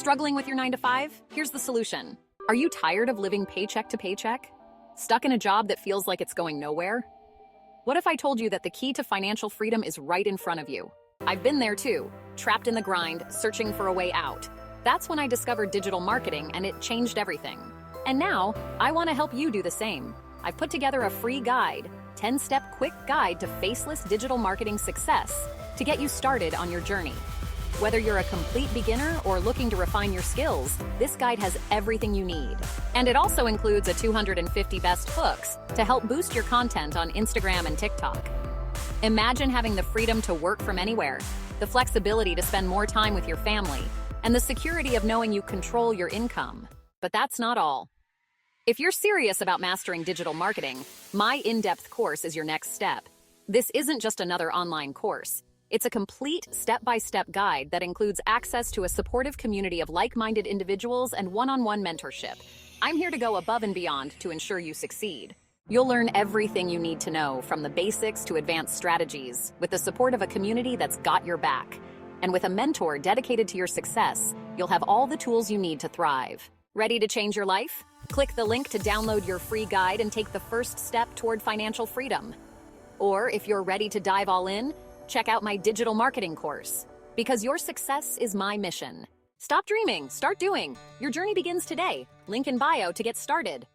Struggling with your 9 to 5? Here's the solution. Are you tired of living paycheck to paycheck? Stuck in a job that feels like it's going nowhere? What if I told you that the key to financial freedom is right in front of you? I've been there too, trapped in the grind, searching for a way out. That's when I discovered digital marketing and it changed everything. And now, I want to help you do the same. I've put together a free guide, 10-step quick guide to faceless digital marketing success to get you started on your journey. Whether you're a complete beginner or looking to refine your skills, this guide has everything you need. And it also includes a 250 best hooks to help boost your content on Instagram and TikTok. Imagine having the freedom to work from anywhere, the flexibility to spend more time with your family, and the security of knowing you control your income. But that's not all. If you're serious about mastering digital marketing, my in-depth course is your next step. This isn't just another online course. It's a complete step-by-step guide that includes access to a supportive community of like-minded individuals and one-on-one mentorship. I'm here to go above and beyond to ensure you succeed. You'll learn everything you need to know, from the basics to advanced strategies, with the support of a community that's got your back. And with a mentor dedicated to your success, you'll have all the tools you need to thrive. Ready to change your life? Click the link to download your free guide and take the first step toward financial freedom. Or if you're ready to dive all in, check out my digital marketing course. Because your success is my mission. Stop dreaming, start doing. Your journey begins today. Link in bio to get started.